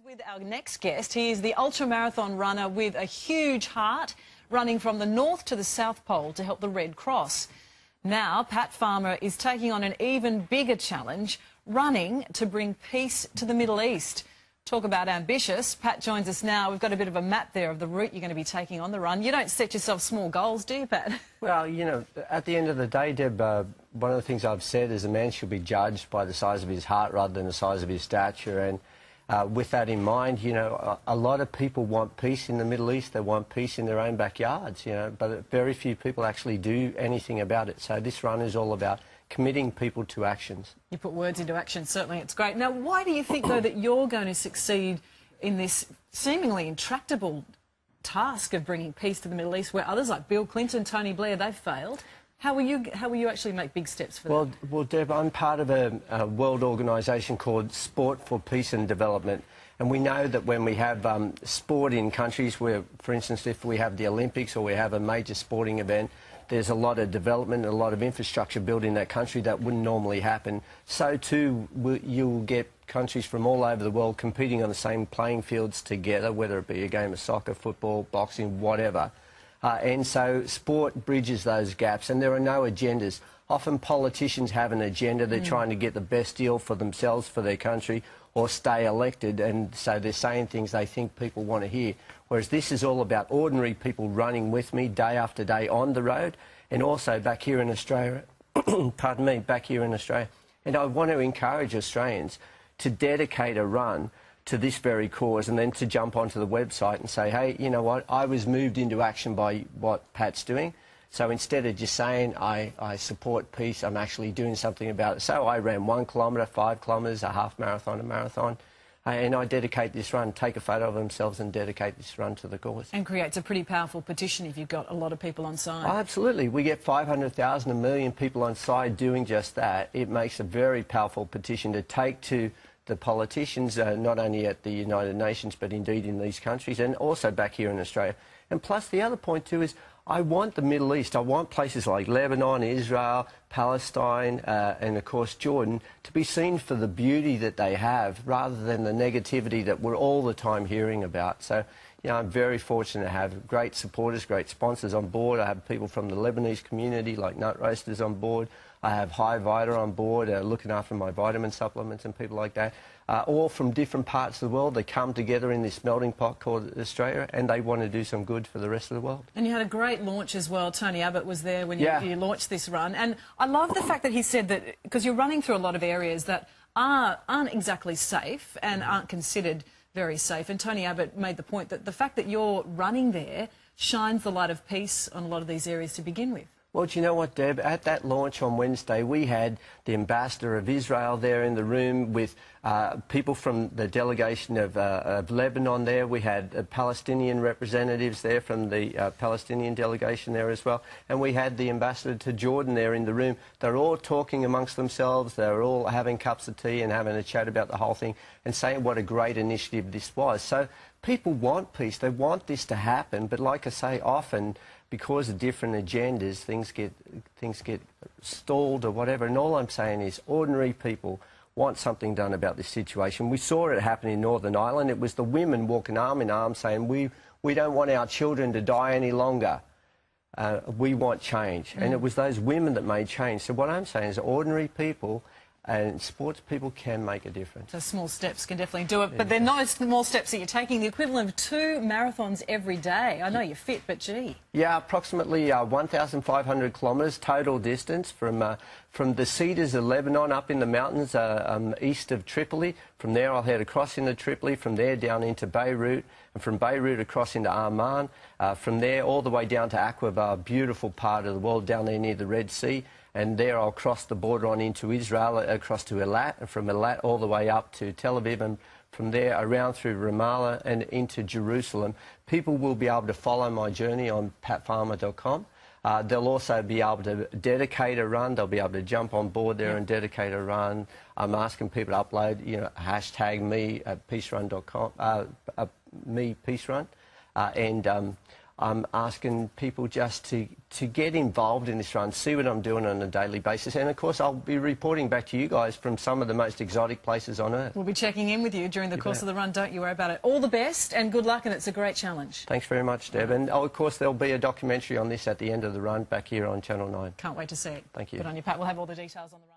With our next guest, he is the ultramarathon runner with a huge heart, running from the North to the South Pole to help the Red Cross. Now, Pat Farmer is taking on an even bigger challenge, running to bring peace to the Middle East. Talk about ambitious. Pat joins us now. We've got a bit of a map there of the route you're going to be taking on the run. You don't set yourself small goals, do you, Pat? Well, you know, at the end of the day, Deb, one of the things I've said is a man should be judged by the size of his heart rather than the size of his stature. And with that in mind, you know, a lot of people want peace in the Middle East. They want peace in their own backyards, you know, but very few people actually do anything about it. So this run is all about committing people to actions. You put words into action, certainly. It's great. Now, why do you think, though, that you're going to succeed in this seemingly intractable task of bringing peace to the Middle East, where others like Bill Clinton, Tony Blair, they've failed? How will you actually make big steps for that? Well, Deb, I'm part of a world organisation called Sport for Peace and Development. And we know that when we have sport in countries where, for instance, if we have the Olympics or we have a major sporting event, there's a lot of development and a lot of infrastructure built in that country that wouldn't normally happen. So too, you'll get countries from all over the world competing on the same playing fields together, whether it be a game of soccer, football, boxing, whatever. And so sport bridges those gaps, and there are no agendas. Often politicians have an agenda. They're trying to get the best deal for themselves, for their country, or stay elected, and so they're saying things they think people want to hear. Whereas this is all about ordinary people running with me day after day on the road, and also back here in Australia, pardon me, back here in Australia. And I want to encourage Australians to dedicate a run to this very cause, and then to jump onto the website and say, hey, you know what, I was moved into action by what Pat's doing. So instead of just saying I support peace, I'm actually doing something about it. So I ran 1 kilometre, 5 kilometres, a half marathon, a marathon, and I dedicate this run, take a photo of themselves and dedicate this run to the cause. And creates a pretty powerful petition if you've got a lot of people on side. Oh, absolutely. We get 500,000, 1 million people on side doing just that. It makes a very powerful petition to take to the politicians, not only at the United Nations, but indeed in these countries, and also back here in Australia. And plus, the other point too is, I want the Middle East, I want places like Lebanon, Israel, Palestine, and of course Jordan, to be seen for the beauty that they have, rather than the negativity that we're all the time hearing about. So, you know, I'm very fortunate to have great supporters, great sponsors on board. I have people from the Lebanese community, like Nut Roasters, on board. I have High Vita on board, looking after my vitamin supplements and people like that. All from different parts of the world. They come together in this melting pot called Australia, and they want to do some good for the rest of the world. And you had a great launch as well. Tony Abbott was there when you launched this run. And I love the fact that he said that, because you're running through a lot of areas that aren't exactly safe and aren't considered very safe. And Tony Abbott made the point that the fact that you're running there shines the light of peace on a lot of these areas to begin with. Well, do you know what, Deb? At that launch on Wednesday, we had the ambassador of Israel there in the room with people from the delegation of Lebanon there. We had Palestinian representatives there from the Palestinian delegation there as well. And we had the ambassador to Jordan there in the room. They're all talking amongst themselves. They're all having cups of tea and having a chat about the whole thing and saying what a great initiative this was. So people want peace. They want this to happen. But like I say, often, because of different agendas, things get stalled or whatever. And all I'm saying is ordinary people want something done about this situation. We saw it happen in Northern Ireland. It was the women walking arm in arm saying, we don't want our children to die any longer. We want change. And it was those women that made change. So what I'm saying is ordinary people and sports people can make a difference. So small steps can definitely do it, but they're no small steps that you're taking, the equivalent of 2 marathons every day. I know you're fit, but gee. Yeah, approximately 1,500 kilometres total distance from the Cedars of Lebanon up in the mountains east of Tripoli. From there I'll head across into Tripoli, from there down into Beirut, and from Beirut across into Amman, from there all the way down to Aqaba, a beautiful part of the world down there near the Red Sea. And there I'll cross the border on into Israel, across to Eilat, and from Eilat all the way up to Tel Aviv, and from there around through Ramallah and into Jerusalem. People will be able to follow my journey on patfarmer.com. They'll also be able to dedicate a run. They'll be able to jump on board there and dedicate a run. I'm asking people to upload, you know, hashtag me at peacerun.com, me peacerun, and asking people just to get involved in this run, see what I'm doing on a daily basis. And, of course, I'll be reporting back to you guys from some of the most exotic places on earth. We'll be checking in with you during the course of the run. Don't you worry about it. All the best and good luck, and it's a great challenge. Thanks very much, Deb. And, of course, there'll be a documentary on this at the end of the run back here on Channel 9. Can't wait to see it. Thank you. Good on you, Pat. We'll have all the details on the run.